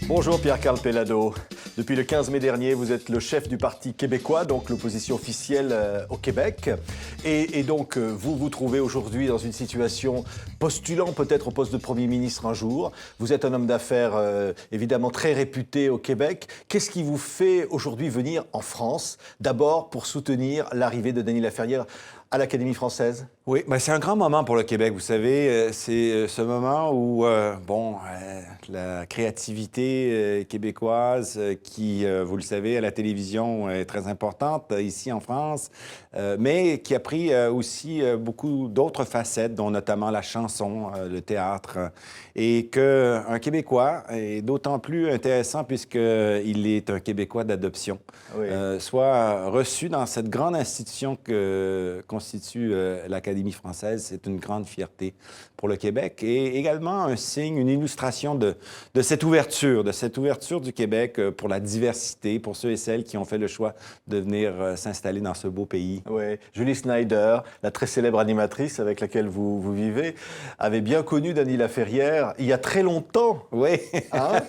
Bonjour Pierre-Carl Pellado. Depuis le 15 mai dernier, vous êtes le chef du Parti québécois, donc l'opposition officielle au Québec. Et donc, vous vous trouvez aujourd'hui dans une situation postulant peut-être au poste de Premier ministre un jour. Vous êtes un homme d'affaires évidemment très réputé au Québec. Qu'est-ce qui vous fait aujourd'hui venir en France, d'abord pour soutenir l'arrivée de Denis Laferrière à l'Académie française? Oui, ben c'est un grand moment pour le Québec, vous savez. C'est ce moment où, la créativité québécoise qui, vous le savez, à la télévision est très importante ici en France, mais qui a pris aussi beaucoup d'autres facettes, dont notamment la chanson, le théâtre, et qu'un Québécois est d'autant plus intéressant puisqu'il est un Québécois d'adoption, Oui. soit reçu dans cette grande institution que constitue l'Académie française. C'est une grande fierté pour le Québec et également un signe, une illustration de cette ouverture du Québec pour la diversité, pour ceux et celles qui ont fait le choix de venir s'installer dans ce beau pays. Oui. Julie Snyder, la très célèbre animatrice avec laquelle vous vivez, avait bien connu Denis Laferrière il y a très longtemps. Oui. Hein?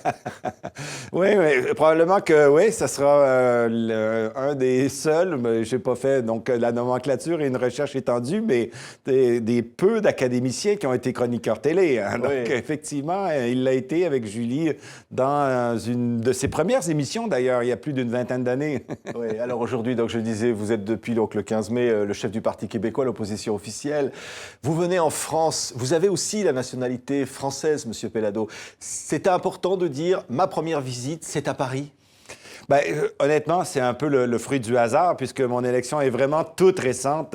Oui, probablement que oui, ça sera un des seuls, mais je n'ai pas fait donc la nomenclature et une recherche étendue, mais des peu d'académiciens qui ont été chroniqueurs télé. Hein. Donc, Oui. effectivement, il l'a été avec Julie dans une de ses premières émissions, d'ailleurs, il y a plus d'une vingtaine d'années. Oui, alors aujourd'hui, donc je disais, vous êtes depuis donc, le 15 mai le chef du Parti québécois, l'opposition officielle. Vous venez en France, vous avez aussi la nationalité française, Monsieur Pellado. C'était important de dire, ma première visite, c'est à Paris? Bien, honnêtement, c'est un peu le fruit du hasard, puisque mon élection est vraiment toute récente.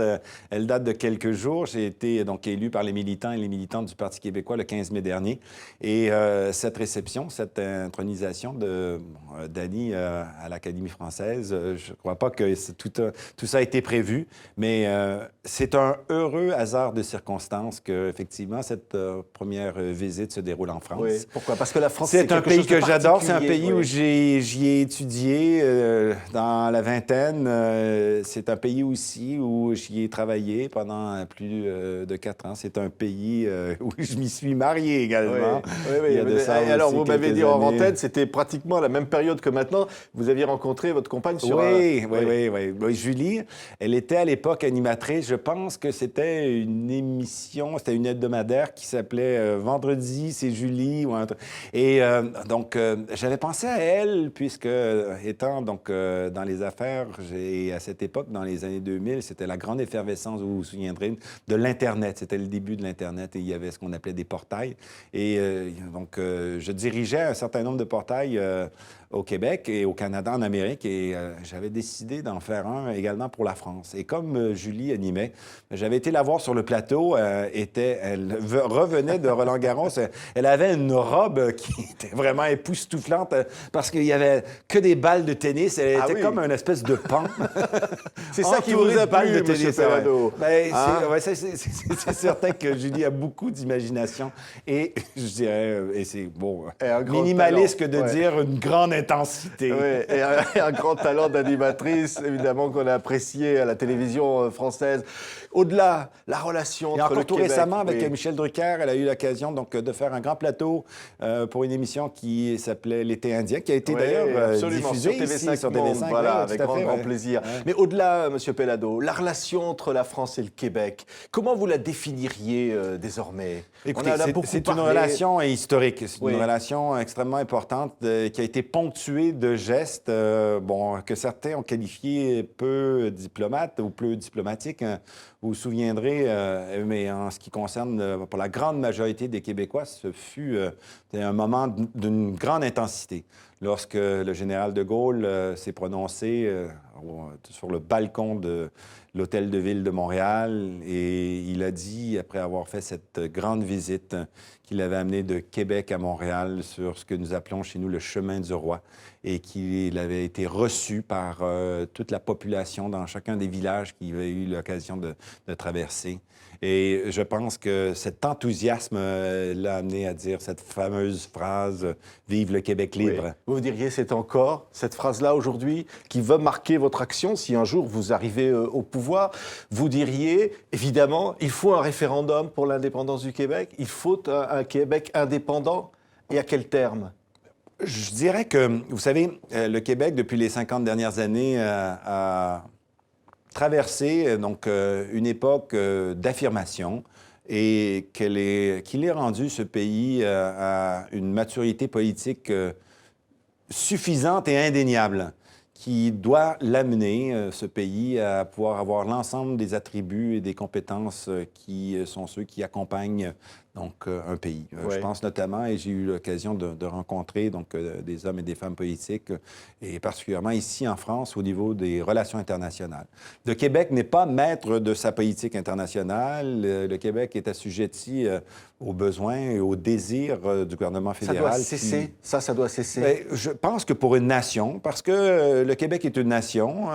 Elle date de quelques jours. J'ai été donc élu par les militants et les militantes du Parti québécois le 15 mai dernier. Et cette réception, cette intronisation de Dany à l'Académie française, je ne crois pas que tout ça a été prévu, mais c'est un heureux hasard de circonstances que, effectivement, cette première visite se déroule en France. Oui. Pourquoi? Parce que la France, c'est un pays que j'adore. C'est un particulier, pays oui. où j'y ai étudié dans la vingtaine. C'est un pays aussi où j'y ai travaillé pendant plus de 4 ans. C'est un pays où je m'y suis marié également. Oui. Il y a de ça Alors, aussi vous m'avez quelques dit en années. antenne, c'était pratiquement la même période que maintenant. Vous aviez rencontré votre compagne sur Oui. Julie, elle était à l'époque animatrice. Je pense que c'était une émission, c'était une hebdomadaire qui s'appelait Vendredi, c'est Julie. Et donc, j'avais pensé à elle, puisque étant donc dans les affaires, à cette époque, dans les années 2000, c'était la grande effervescence, vous vous souviendrez, de l'Internet. C'était le début de l'Internet et il y avait ce qu'on appelait des portails. Et donc, je dirigeais un certain nombre de portails au Québec et au Canada, en Amérique, et j'avais décidé d'en faire un également pour la France. Et comme Julie animait, j'avais été la voir sur le plateau, elle revenait de Roland-Garros, elle avait une robe qui était vraiment époustouflante parce qu'il y avait que des balles de tennis, elle était comme une espèce de pan. C'est ça qui vous a plu, Monsieur Pellado. C'est certain que Julie a beaucoup d'imagination et je dirais, et c'est bon, minimaliste que de dire une grande intensité. Oui, et un grand talent d'animatrice, évidemment, qu'on a apprécié à la télévision française. Au-delà, la relation entre le tout Québec... récemment, avec Michel Drucker, elle a eu l'occasion donc de faire un grand plateau pour une émission qui s'appelait L'été indien, qui a été d'ailleurs diffusée sur ici TV5 sur Monde, TV5. voilà, Ouais, avec tout à fait, grand plaisir. Ouais. Mais au-delà, Monsieur Pellado, la relation entre la France et le Québec, comment vous la définiriez désormais? Écoutez, c'est une parlé. relation historique. C'est une relation extrêmement importante qui a été ponctuée de gestes que certains ont qualifiés peu diplomates ou peu diplomatiques. Vous vous souviendrez, mais en ce qui concerne pour la grande majorité des Québécois, ce fut un moment d'une grande intensité. Lorsque le général de Gaulle s'est prononcé sur le balcon de l'Hôtel de Ville de Montréal et il a dit, après avoir fait cette grande visite, qu'il avait amené de Québec à Montréal sur ce que nous appelons chez nous le chemin du roi et qu'il avait été reçu par toute la population dans chacun des villages qu'il avait eu l'occasion de traverser. Et je pense que cet enthousiasme l'a amené à dire cette fameuse phrase « Vive le Québec libre ». Oui. Vous diriez c'est encore cette phrase-là aujourd'hui qui va marquer votre action si un jour vous arrivez au pouvoir. Vous diriez, évidemment, il faut un référendum pour l'indépendance du Québec, il faut un Québec indépendant. Et à quel terme? Je dirais que, vous savez, le Québec, depuis les 50 dernières années, a traversé donc, une époque d'affirmation et qu'il ait rendu ce pays à une maturité politique suffisante et indéniable qui doit l'amener, ce pays, à pouvoir avoir l'ensemble des attributs et des compétences qui sont ceux qui accompagnent donc, un pays. Ouais. Je pense notamment, et j'ai eu l'occasion de rencontrer donc, des hommes et des femmes politiques, et particulièrement ici en France, au niveau des relations internationales. Le Québec n'est pas maître de sa politique internationale. Le Québec est assujetti aux besoins et aux désirs du gouvernement fédéral. Ça doit cesser. Ça doit cesser. Bien, je pense que pour une nation, parce que le Québec est une nation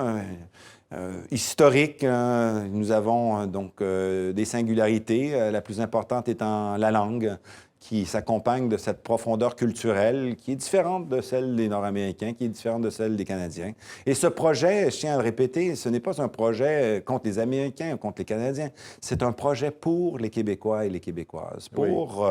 historique, nous avons donc des singularités, la plus importante étant la langue, qui s'accompagne de cette profondeur culturelle qui est différente de celle des Nord-Américains, qui est différente de celle des Canadiens. Et ce projet, je tiens à le répéter, ce n'est pas un projet contre les Américains ou contre les Canadiens, c'est un projet pour les Québécois et les Québécoises, pour... Oui.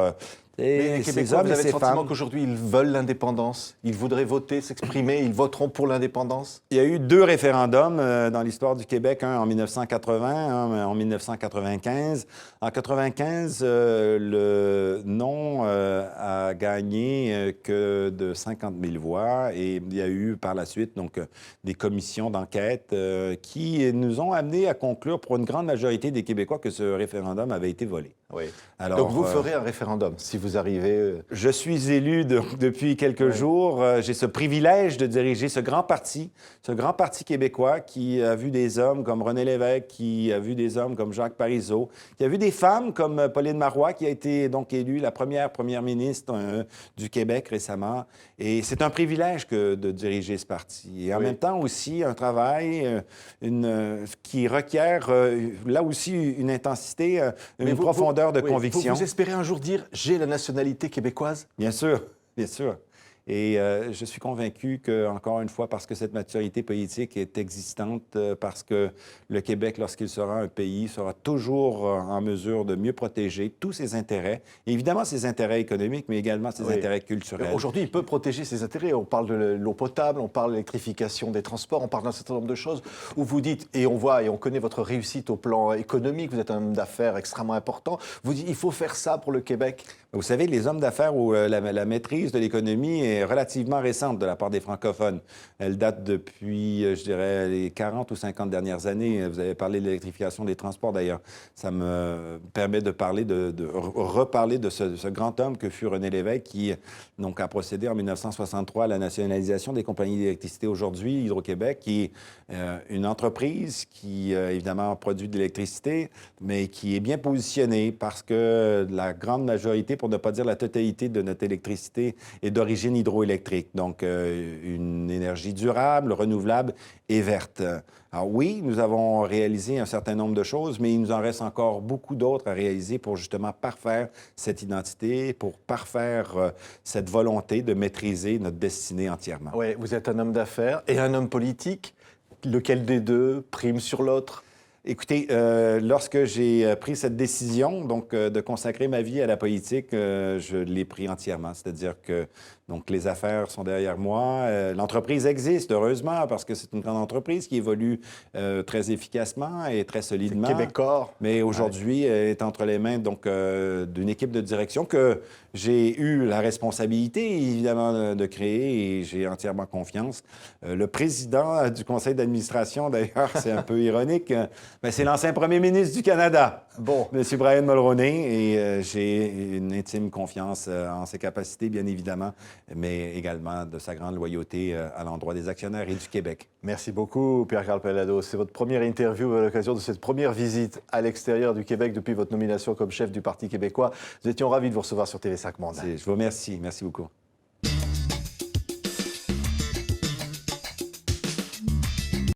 Mais les Québécois, vous avez le sentiment femmes. qu'aujourd'hui, ils veulent l'indépendance? Ils voudraient voter, s'exprimer, ils voteront pour l'indépendance? Il y a eu 2 référendums dans l'histoire du Québec, un en 1980, un en 1995. En 1995, le non a gagné que de 50 000 voix et il y a eu par la suite donc, des commissions d'enquête qui nous ont amenés à conclure pour une grande majorité des Québécois que ce référendum avait été volé. Oui. Alors, donc vous ferez un référendum si vous arrivez... Je suis élu depuis quelques jours. J'ai ce privilège de diriger ce grand parti québécois qui a vu des hommes comme René Lévesque, qui a vu des hommes comme Jacques Parizeau, qui a vu des femmes comme Pauline Marois, qui a été donc élue la première ministre du Québec récemment. Et c'est un privilège de diriger ce parti. Et en même temps aussi un travail qui requiert là aussi une intensité, une profondeur de conviction. Vous espérez un jour dire « j'ai la nationalité québécoise » ? Bien sûr, bien sûr. Et je suis convaincu que, encore une fois, parce que cette maturité politique est existante, parce que le Québec, lorsqu'il sera un pays, sera toujours en mesure de mieux protéger tous ses intérêts, et évidemment ses intérêts économiques, mais également ses intérêts culturels. Aujourd'hui, il peut protéger ses intérêts. On parle de l'eau potable, on parle de l'électrification des transports, on parle d'un certain nombre de choses où vous dites, et on voit et on connaît votre réussite au plan économique, vous êtes un homme d'affaires extrêmement important, vous dites, il faut faire ça pour le Québec. Vous savez, les hommes d'affaires où la maîtrise de l'économie est relativement récente de la part des francophones. Elle date depuis, je dirais, les 40 ou 50 dernières années. Vous avez parlé de l'électrification des transports, d'ailleurs. Ça me permet de reparler de ce grand homme que fut René Lévesque, qui donc, a procédé en 1963 à la nationalisation des compagnies d'électricité. Aujourd'hui, Hydro-Québec, qui est une entreprise qui, évidemment, produit de l'électricité, mais qui est bien positionnée parce que la grande majorité, pour ne pas dire la totalité de notre électricité, est d'origine hydroélectrique. Donc, une énergie durable, renouvelable et verte. Alors oui, nous avons réalisé un certain nombre de choses, mais il nous en reste encore beaucoup d'autres à réaliser pour justement parfaire cette identité, pour parfaire cette volonté de maîtriser notre destinée entièrement. Oui, vous êtes un homme d'affaires et un homme politique. Lequel des deux prime sur l'autre? Écoutez, lorsque j'ai pris cette décision, donc, de consacrer ma vie à la politique, je l'ai pris entièrement. C'est-à-dire que donc, les affaires sont derrière moi. L'entreprise existe, heureusement, parce que c'est une grande entreprise qui évolue très efficacement et très solidement. Québécois. Mais aujourd'hui, elle est entre les mains donc d'une équipe de direction que j'ai eu la responsabilité, évidemment, de créer et j'ai entièrement confiance. Le président du conseil d'administration, d'ailleurs, c'est un peu ironique, mais c'est l'ancien premier ministre du Canada, M. Brian Mulroney, et j'ai une intime confiance en ses capacités, bien évidemment, mais également de sa grande loyauté à l'endroit des actionnaires et du Québec. Merci beaucoup, Pierre-Carl Pellado. C'est votre première interview à l'occasion de cette première visite à l'extérieur du Québec depuis votre nomination comme chef du Parti québécois. Nous étions ravis de vous recevoir sur TV5 Monde. Je vous remercie. Merci beaucoup.